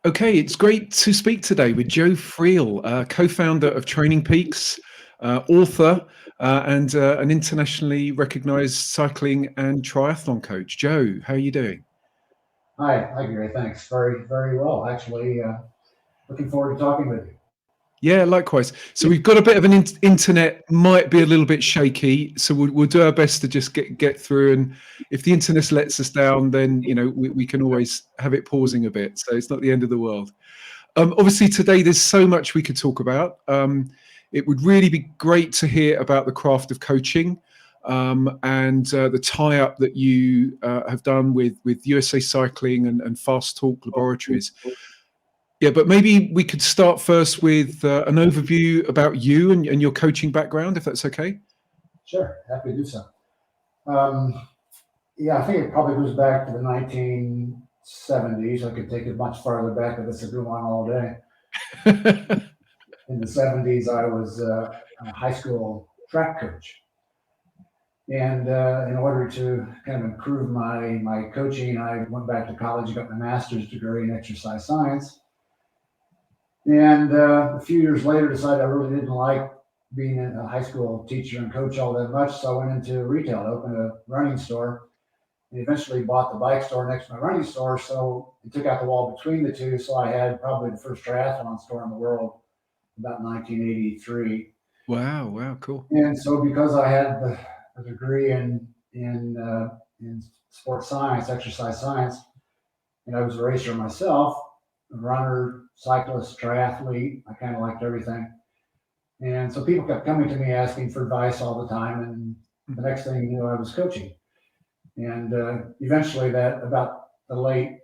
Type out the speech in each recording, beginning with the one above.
Okay, it's great to speak today with Joe Friel, co-founder of TrainingPeaks, author, and an internationally recognized cycling and triathlon coach. Joe, how are you doing? Hi, Gary. Thanks. Very, very well. Actually, looking forward to talking with you. Yeah, likewise. So we've got a bit of an internet might be a little bit shaky, so we'll do our best to just get through. And if the internet lets us down, then we can always have it pausing a bit. So it's not the end of the world. Obviously, today there's so much we could talk about. It would really be great to hear about the craft of coaching and the tie-up that you have done with USA Cycling and Fast Talk Laboratories. Yeah, but maybe we could start first with an overview about you and your coaching background, if that's okay. Sure, happy to do so. Yeah, I think it probably goes back to the 1970s. I could take it much farther back, but this will go on all day. In the 70s, I was a high school track coach. And in order to kind of improve my coaching, I went back to college and got my master's degree in exercise science. And a few years later, decided I really didn't like being a high school teacher and coach all that much. So I went into retail, opened a running store, and eventually bought the bike store next to my running store. So it took out the wall between the two. So I had probably the first triathlon store in the world about 1983. Wow, cool. And so because I had a degree in sports science, exercise science, and I was a racer myself, a runner, cyclist, triathlete. I kind of liked everything. And so people kept coming to me asking for advice all the time. And the next thing you know, I was coaching. And eventually that about the late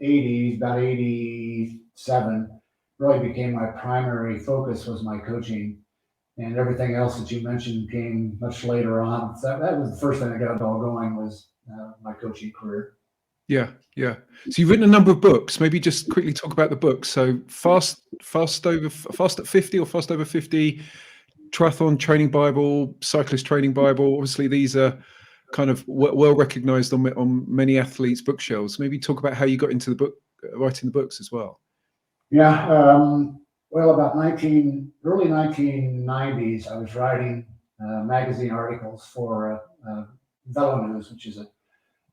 80s, about 87, really became my primary focus was my coaching. And everything else that you mentioned came much later on. So that was the first thing that got it all going was my coaching career. Yeah. So you've written a number of books. Maybe just quickly talk about the books. So fast at 50 or fast over 50, triathlon training Bible, cyclist training Bible. Obviously, these are kind of well recognized on many athletes' bookshelves. Maybe talk about how you got into the book, writing the books as well. Yeah. Well, about early 1990s, I was writing magazine articles for Velo News, which is a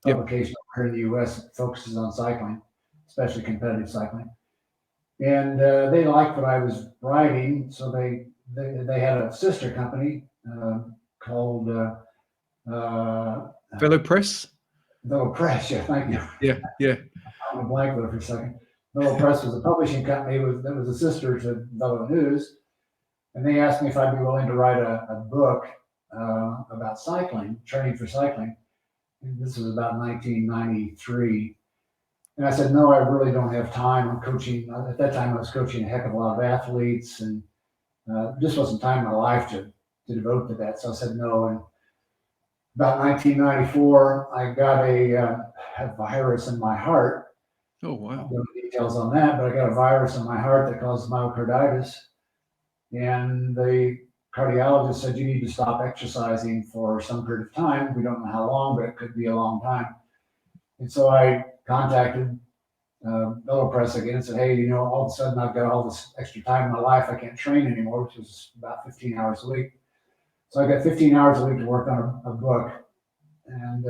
publication here in the U.S. that focuses on cycling, especially competitive cycling. And they liked what I was writing, so they had a sister company called Velo Press. Velo Press. Yeah, thank you. Yeah. I went blank there for a second. Velo Press was a publishing company that was a sister to Velo News, and they asked me if I'd be willing to write a book about cycling, training for cycling. And this was about 1993. And I said, no, I really don't have time. I'm coaching. At that time, I was coaching a heck of a lot of athletes, and just wasn't time in my life to devote to that. So I said no. And about 1994, I got a virus in my heart. Oh, wow. I don't know details on that, but I got a virus in my heart that causes myocarditis. And the cardiologist said, you need to stop exercising for some period of time. We don't know how long, but it could be a long time. And so I contacted Velo Press again and said, hey, all of a sudden I've got all this extra time in my life. I can't train anymore, which was about 15 hours a week. So I got 15 hours a week to work on a book. And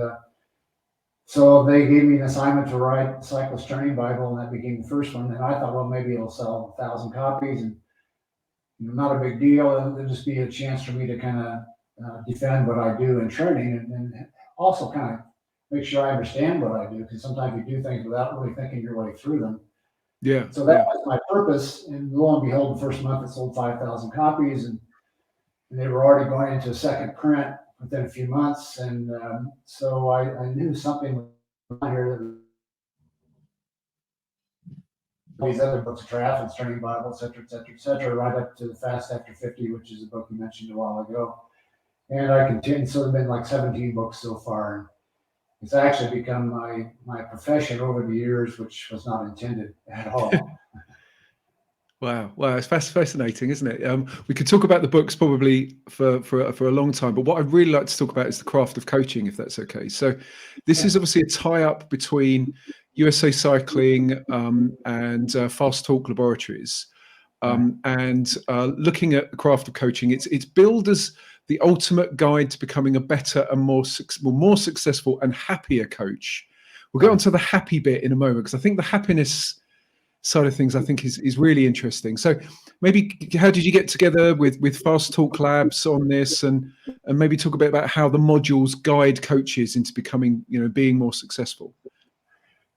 so they gave me an assignment to write Cyclist Training Bible, and that became the first one. And I thought, well, maybe it'll sell 1,000 copies, and not a big deal. It'll just be a chance for me to kind of defend what I do in training, and also kind of make sure I understand what I do, because sometimes you do things without really thinking your way through them. Yeah. So that was my purpose. And lo and behold, the first month it sold 5,000 copies, and they were already going into a second print within a few months. And so I knew something was on here. These other books, Triathlete, Training Bible, et cetera, right up to the Fast After 50, which is a book you mentioned a while ago. And I continued, so there have been like 17 books so far. It's actually become my profession over the years, which was not intended at all. Wow, it's fascinating, isn't it? We could talk about the books probably for a long time, but what I'd really like to talk about is the craft of coaching, if that's okay. So this is obviously a tie-up between USA Cycling, and Fast Talk Laboratories. And looking at the craft of coaching, it's billed as the ultimate guide to becoming a better and more successful and happier coach. We'll get onto the happy bit in a moment, because I think the happiness side of things, I think, is really interesting. So maybe, how did you get together with Fast Talk Labs on this, and maybe talk a bit about how the modules guide coaches into becoming, being more successful?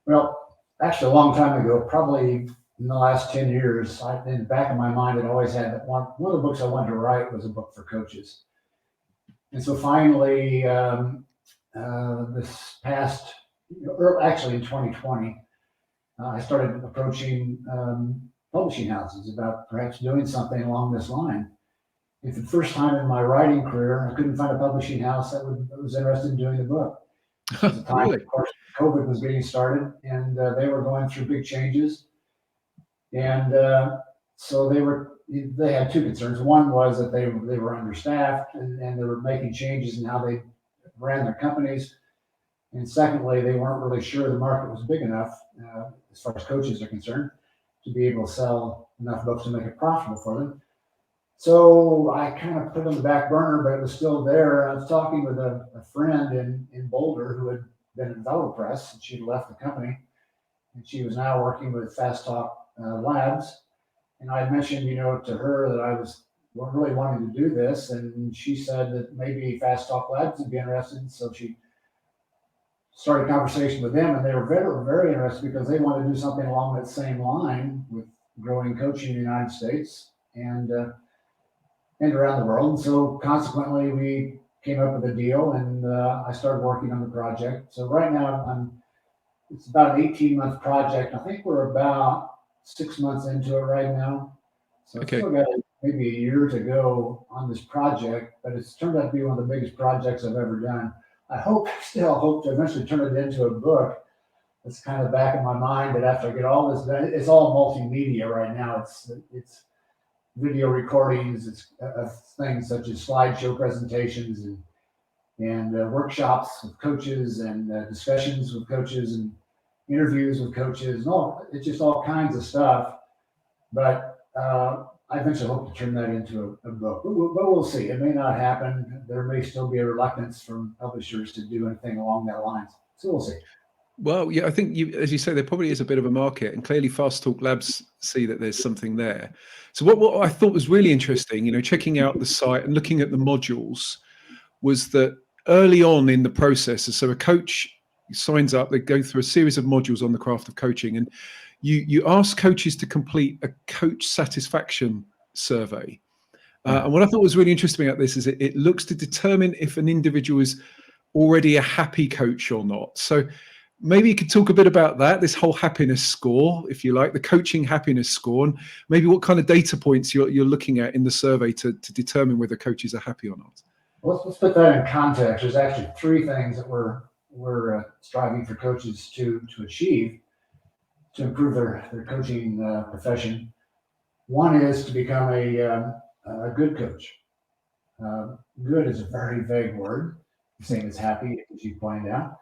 Well, actually, a long time ago, probably in the last 10 years, in the back of my mind, I'd always had that one of the books I wanted to write was a book for coaches. And so finally, this past, actually in 2020, I started approaching publishing houses about perhaps doing something along this line. And for the first time in my writing career, I couldn't find a publishing house that was interested in doing the book. At the time, Really? of course, COVID was getting started, and they were going through big changes. And so they had two concerns. One was that they were understaffed, and they were making changes in how they ran their companies. And secondly, they weren't really sure the market was big enough, as far as coaches are concerned, to be able to sell enough books to make it profitable for them. So I kind of put it on the back burner, but it was still there. I was talking with a friend in Boulder who had been at VeloPress, and she'd left the company, and she was now working with Fast Talk Labs. And I mentioned, to her that I was really wanting to do this, and she said that maybe Fast Talk Labs would be interested. So she started a conversation with them, and they were very, very interested, because they wanted to do something along that same line with growing coaching in the United States and around the world. And so consequently, we came up with a deal, and I started working on the project. So right now, it's about an 18-month project. I think we're about 6 months into it right now. So Okay. I've still got maybe a year to go on this project, but it's turned out to be one of the biggest projects I've ever done. I still hope to eventually turn it into a book. That's kind of back in my mind, that after I get all this done, it's all multimedia right now. It's video recordings, it's things such as slideshow presentations and workshops with coaches, and discussions with coaches, and interviews with coaches, and it's just all kinds of stuff. But I eventually hope to turn that into a book, but we'll see. It may not happen. There may still be a reluctance from publishers to do anything along that lines. So we'll see. Well, yeah, I think as you say, there probably is a bit of a market, and clearly Fast Talk Labs see that there's something there. So what I thought was really interesting, checking out the site and looking at the modules, was that early on in the process, so a coach signs up, they go through a series of modules on the craft of coaching, and you ask coaches to complete a coach satisfaction survey. And what I thought was really interesting about this is it looks to determine if an individual is already a happy coach or not. So maybe you could talk a bit about that, this whole happiness score, if you like, the coaching happiness score, and maybe what kind of data points you're looking at in the survey to determine whether coaches are happy or not. Let's put that in context. There's actually three things that we're striving for coaches to achieve to improve their coaching profession. One is to become a good coach. Good is a very vague word, same as happy, as you pointed out.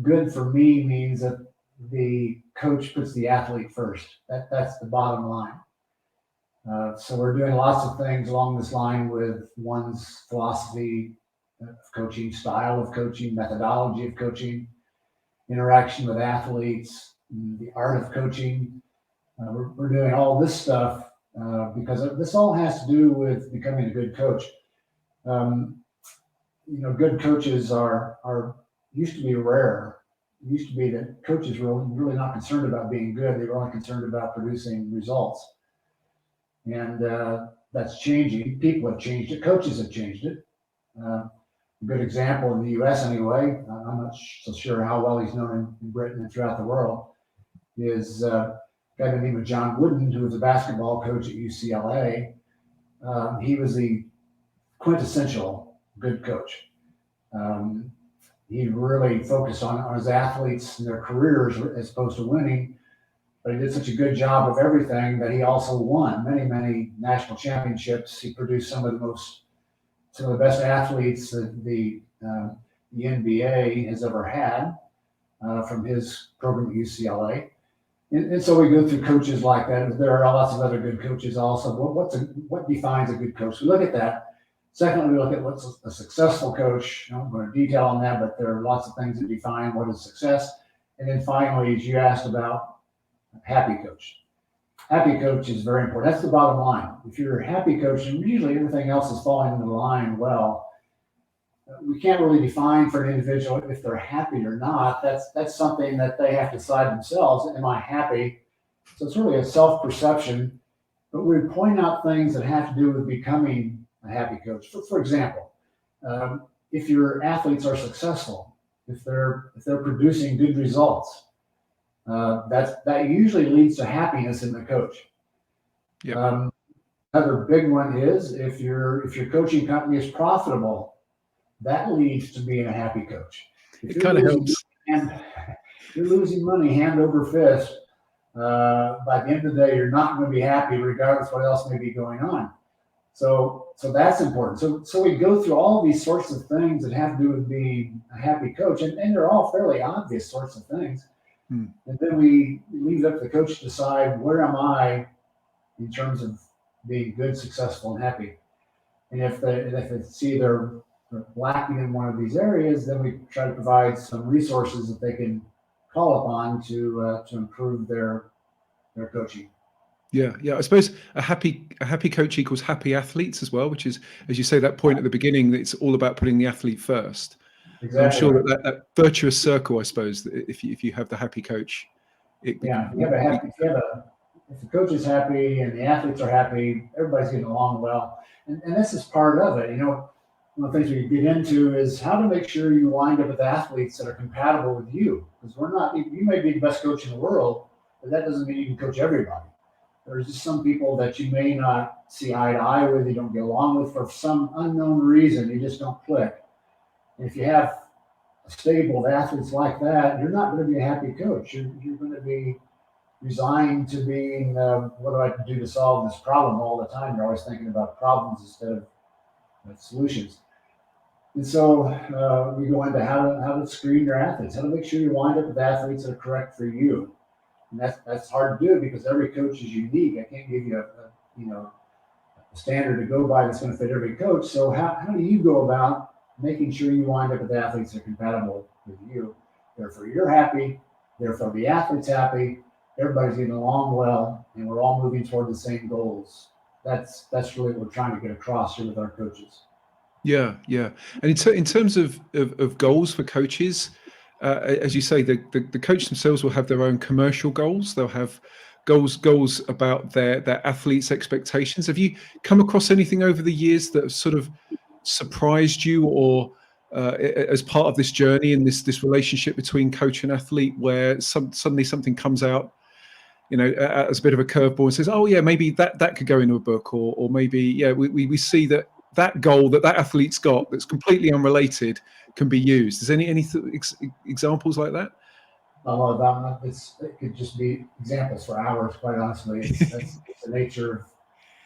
Good for me means that the coach puts the athlete first. That's the bottom line. So we're doing lots of things along this line with one's philosophy of coaching, style of coaching, methodology of coaching, interaction with athletes, the art of coaching. We're doing all this stuff because this all has to do with becoming a good coach. Good coaches are used to be rare. It used to be that coaches were really not concerned about being good. They were only concerned about producing results. And that's changing. People have changed it. Coaches have changed it. A good example in the U.S. anyway, I'm not so sure how well he's known in Britain and throughout the world, is a guy by the name of John Wooden, who was a basketball coach at UCLA. He was the quintessential good coach. He really focused on his athletes and their careers as opposed to winning. But he did such a good job of everything that he also won many, many national championships. He produced some of the best athletes that the NBA has ever had. from his program at UCLA. And so we go through coaches like that. There are lots of other good coaches also. What defines a good coach? We look at that. Secondly, we look at what's a successful coach. I'm going to detail on that, but there are lots of things that define what is success. And then finally, as you asked about, happy coach. Happy coach is very important. That's the bottom line. If you're a happy coach, and usually everything else is falling into line well, we can't really define for an individual if they're happy or not. That's something that they have to decide themselves. Am I happy? So it's really a self-perception, but we point out things that have to do with becoming a happy coach. For example, if your athletes are successful, if they're producing good results, that usually leads to happiness in the coach. Yeah. Another big one is if your coaching company is profitable, that leads to being a happy coach. If It kind of helps. You're losing money hand over fist, by the end of the day, you're not going to be happy regardless of what else may be going on. So that's important. So we go through all these sorts of things that have to do with being a happy coach, and they're all fairly obvious sorts of things. And then we leave it up to the coach to decide, where am I in terms of being good, successful, and happy? And if they see they're lacking in one of these areas, then we try to provide some resources that they can call upon to improve their coaching. Yeah. I suppose a happy coach equals happy athletes as well, which is, as you say, that point at the beginning, that it's all about putting the athlete first. Exactly. I'm sure that virtuous circle, I suppose, that if you have the happy coach, if the coach is happy and the athletes are happy, everybody's getting along well, and this is part of it. One of the things we get into is how to make sure you wind up with athletes that are compatible with you, because you may be the best coach in the world, but that doesn't mean you can coach everybody. There's just some people that you may not see eye to eye with, you don't get along with for some unknown reason, you just don't click. And if you have a stable of athletes like that, you're not going to be a happy coach. You're going to be resigned to being, what do I do to solve this problem all the time? You're always thinking about problems instead of solutions. And so we go into how to screen your athletes, how to make sure you wind up with athletes that are correct for you. And that's hard to do because every coach is unique. I can't give you a standard to go by that's going to fit every coach. So how do you go about making sure you wind up with athletes that are compatible with you? Therefore, you're happy. Therefore, the athlete's happy. Everybody's getting along well, and we're all moving toward the same goals. That's really what we're trying to get across here with our coaches. Yeah. And in terms of goals for coaches, as you say, the coach themselves will have their own commercial goals. They'll have goals about their athletes' expectations. Have you come across anything over the years that have sort of surprised you, or as part of this journey and this relationship between coach and athlete, where suddenly something comes out, as a bit of a curveball and says, oh yeah, maybe that could go into a book, or maybe we see that goal that athlete's got that's completely unrelated can be used. Is there any examples like that? It could just be examples for hours, quite honestly. It's the nature of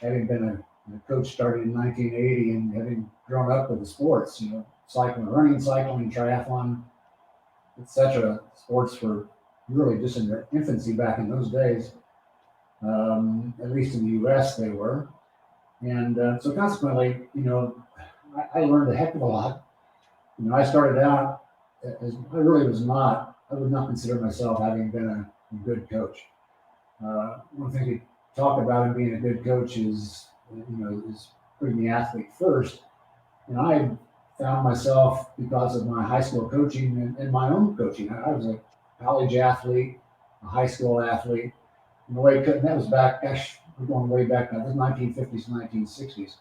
having been a coach, started in 1980 and having grown up with the sports, cycling, running, triathlon, etc. Sports were really just in their infancy back in those days. At least in the US they were. And so consequently, I learned a heck of a lot. I started out as I would not consider myself having been a good coach. One thing we talk about in being a good coach is putting the athlete first. And I found myself, because of my high school coaching and my own coaching, I was a college athlete, a high school athlete, and that was back, gosh, we're going way back now, this was 1950s, 1960s.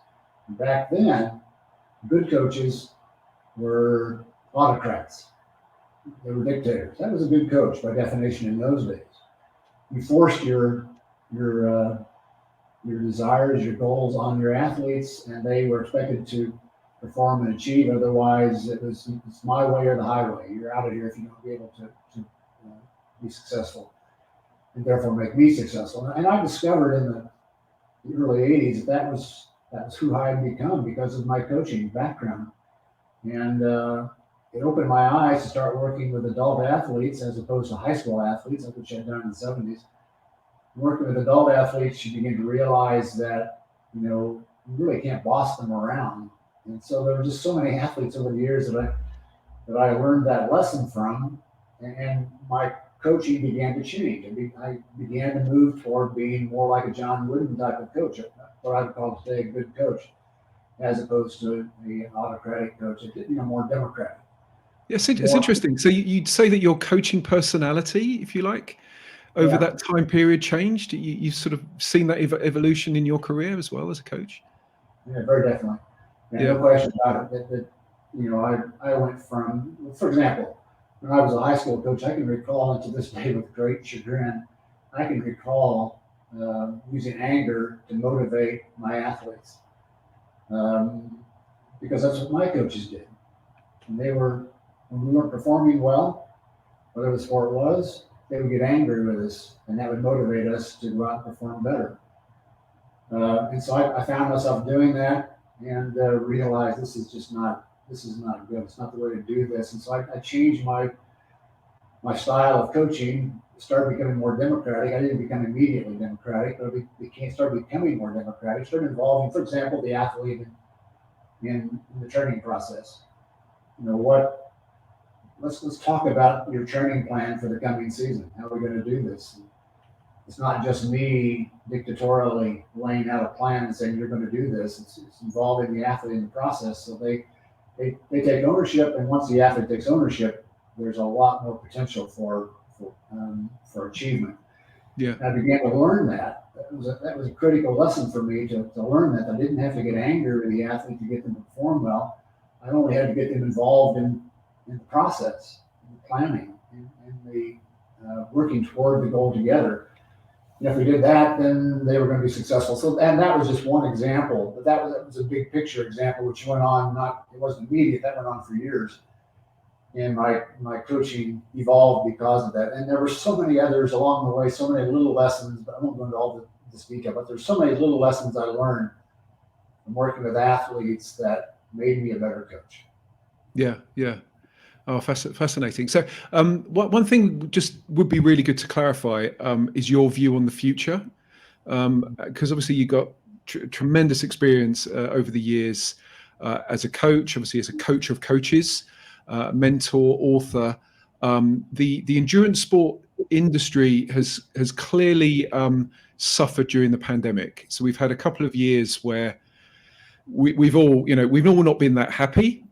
And back then, good coaches were autocrats. They were dictators. That was a good coach by definition in those days. You forced your desires, your goals on your athletes, and they were expected to perform and achieve. Otherwise, it's my way or the highway. You're out of here if you don't be able to be successful, and therefore make me successful. And I discovered in the early 80s that was who I had become because of my coaching background. And it opened my eyes to start working with adult athletes as opposed to high school athletes, which I'd done in the 70s. Working with adult athletes, you begin to realize that, you really can't boss them around. And so there were just so many athletes over the years that I learned that lesson from, and my coaching began to change. I began to move toward being more like a John Wooden type of coach, what I would call today a good coach, as opposed to an autocratic coach, more democratic. Yes, it's interesting. So you'd say that your coaching personality, if you like, over that time period changed? You've sort of seen that evolution in your career as well as a coach? Yeah, very definitely. No question about it. That I went from, for example, when I was a high school coach, I can recall, and to this day with great chagrin, I can recall using anger to motivate my athletes, because that's what my coaches did. And when we weren't performing well, whatever the sport was, they would get angry with us, and that would motivate us to go out and perform better. And so I found myself doing that, and realized this is not good. It's not the way to do this. And so I changed my style of coaching, started becoming more democratic. I didn't become immediately democratic, but started becoming more democratic, started involving, for example, the athlete in the training process. Let's talk about your training plan for the coming season. How are we going to do this? It's not just me dictatorially laying out a plan and saying you're going to do this. It's involving the athlete in the process. So they take ownership, and once the athlete takes ownership, there's a lot more potential for achievement. Yeah, I began to learn that. That was a critical lesson for me to learn that I didn't have to get angry with the athlete to get them to perform well. I only had to get them involved in the process, in the planning, and the working toward the goal together. And if we did that, then they were going to be successful. So, and that was just one example, but that was a big picture example, which went on, it wasn't immediate, that went on for years. And my coaching evolved because of that. And there were so many others along the way, so many little lessons, but I won't go into all this detail, but there's so many little lessons I learned from working with athletes that made me a better coach. Yeah. Oh, fascinating. So one thing just would be really good to clarify is your view on the future, because obviously you got tremendous experience over the years as a coach, obviously as a coach of coaches, mentor, author. The endurance sport industry has clearly suffered during the pandemic. So we've had a couple of years where we've all not been that happy.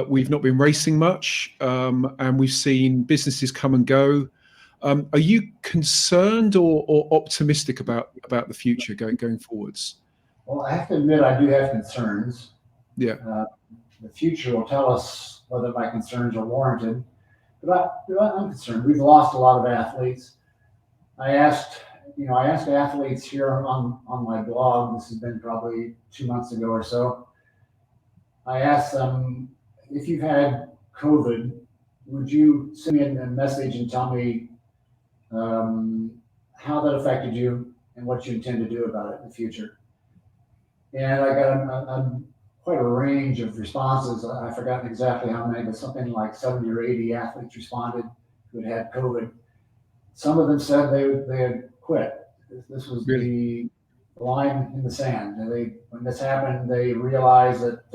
We've not been racing much, and we've seen businesses come and go. Are you concerned or optimistic about the future going forwards? Well, I have to admit, I do have concerns. Yeah. The future will tell us whether my concerns are warranted. But I'm concerned. We've lost a lot of athletes. I asked athletes here on my blog. This has been probably 2 months ago or so. I asked them, if you've had COVID, would you send me a message and tell me how that affected you and what you intend to do about it in the future? And I got quite a range of responses. I've forgotten exactly how many, but something like 70 or 80 athletes responded who had COVID. Some of them said they had quit. This was the line in the sand. When this happened, they realized that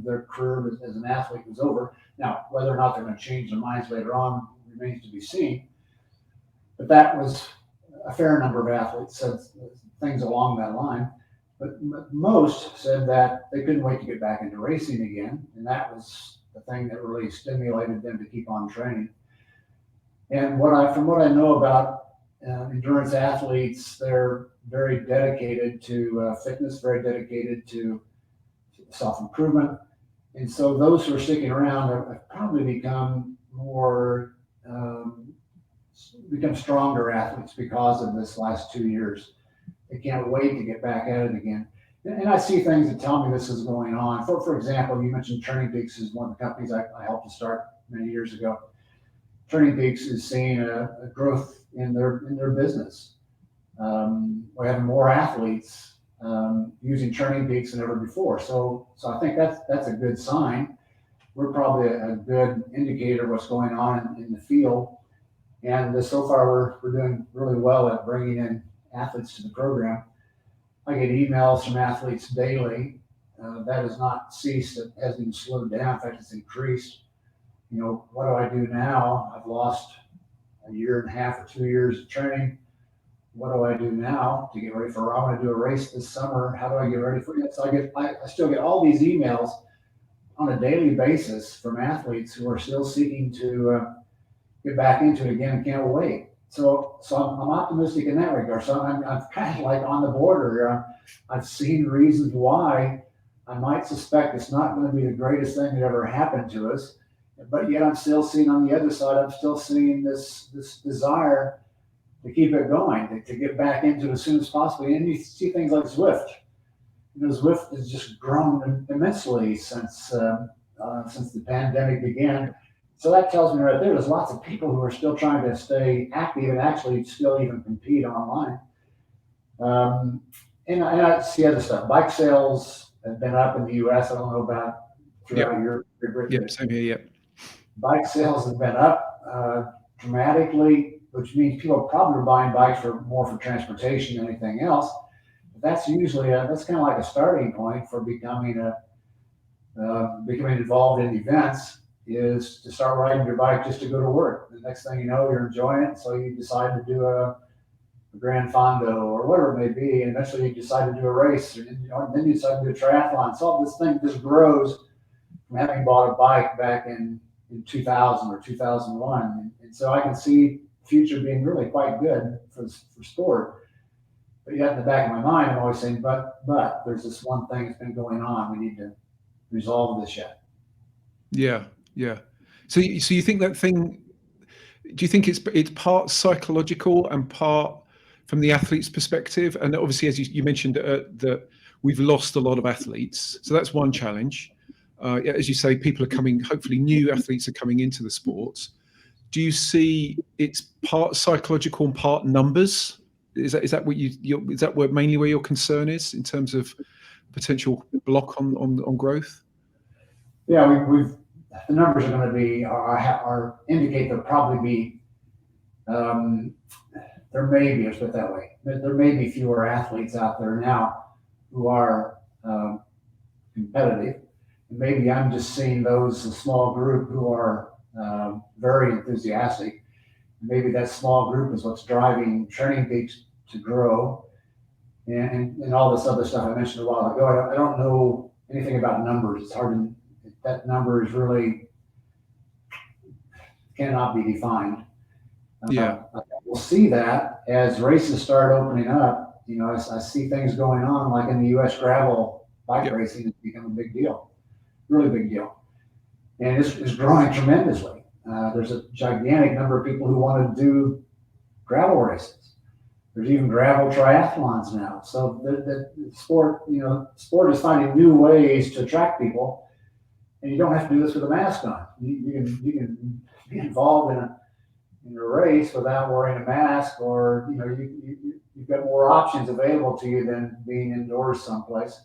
their career as an athlete was over. Now, whether or not they're going to change their minds later on remains to be seen. But that was a fair number of athletes said things along that line. But most said that they couldn't wait to get back into racing again, and that was the thing that really stimulated them to keep on training. And from what I know about endurance athletes, they're very dedicated to fitness, very dedicated to self-improvement. And so those who are sticking around have probably become stronger athletes because of this last 2 years. They can't wait to get back at it again. And I see things that tell me this is going on. For example, you mentioned TrainingPeaks is one of the companies I helped to start many years ago. TrainingPeaks is seeing a growth in their business. We're having more athletes using TrainingPeaks than ever before. So I think that's a good sign. we're probably a good indicator of what's going on in the field. And so far, we're doing really well at bringing in athletes to the program. I get emails from athletes daily. That has not ceased. It hasn't even slowed down. In fact, it's increased. You know, what do I do now? I've lost a year and a half or 2 years of training. What do I do now to get ready for? I want to do a race this summer. How do I get ready for it? So I still get all these emails on a daily basis from athletes who are still seeking to get back into it again and can't wait. So I'm optimistic in that regard. So I'm kind of like on the border. I've seen reasons why I might suspect it's not going to be the greatest thing that ever happened to us, but yet I'm still seeing on the other side, I'm still seeing this desire to keep it going, to get back into it as soon as possible. And you see things like Zwift. You know, Zwift has just grown immensely since the pandemic began. So that tells me right there's lots of people who are still trying to stay active and actually still even compete online. And I see other stuff. Bike sales have been up in the U.S. I don't know about throughout Europe. Yep, same here, yep. Bike sales have been up dramatically, which means people are probably buying bikes more for transportation than anything else. But that's usually that's kind of like a starting point for becoming involved in events, is to start riding your bike just to go to work. The next thing you know, you're enjoying it, so you decide to do a Grand Fondo or whatever it may be, and eventually you decide to do a race, and then you decide to do a triathlon. So this thing just grows from having bought a bike back in 2000 or 2001, and so I can see the future being really quite good for sport. But yet in the back of my mind, I'm always saying, but there's this one thing that's been going on. We need to resolve this yet. Yeah. So you think that thing? Do you think it's part psychological and part from the athlete's perspective? And obviously, as you mentioned, that we've lost a lot of athletes, so that's one challenge. As you say, people are coming. Hopefully, new athletes are coming into the sports. Do you see it's part psychological and part numbers? Is that what is that mainly where your concern is in terms of potential block on growth? Yeah, the numbers are going to be indicate there'll probably be there may be, let's put it that way, there may be fewer athletes out there now who are competitive. And maybe I'm just seeing a small group who are very enthusiastic. Maybe that small group is what's driving TrainingPeaks to grow, and all this other stuff I mentioned a while ago. I don't know anything about numbers. It's hard to. That number is really cannot be defined. We'll see that as races start opening up. You know, I see things going on like in the U.S. gravel bike racing has become a big deal, really big deal, and it's growing tremendously. There's a gigantic number of people who want to do gravel races. There's even gravel triathlons now. So the sport is finding new ways to attract people. And you don't have to do this with a mask on. You can be involved in a race without wearing a mask, or you've got more options available to you than being indoors someplace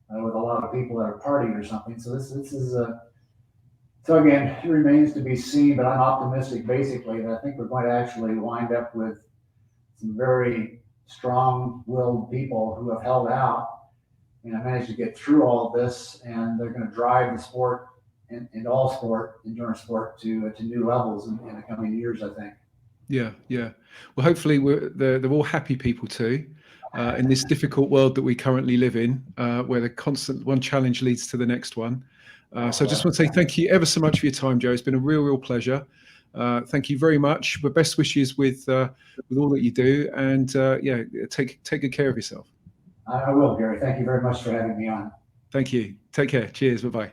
with a lot of people that are partying or something. So this is so again, it remains to be seen. But I'm optimistic, basically, that I think we're going to actually wind up with some very strong-willed people who have held out. And I managed to get through all of this, and they're going to drive the sport and all sport, endurance sport, to new levels in the coming years, I think. Yeah. Well, hopefully they're all happy people too, in this difficult world that we currently live in, where the constant one challenge leads to the next one. So I just want to say thank you ever so much for your time, Joe. It's been a real pleasure. Thank you very much. But best wishes with all that you do, and take good care of yourself. I will, Gary. Thank you very much for having me on. Thank you. Take care. Cheers. Bye-bye.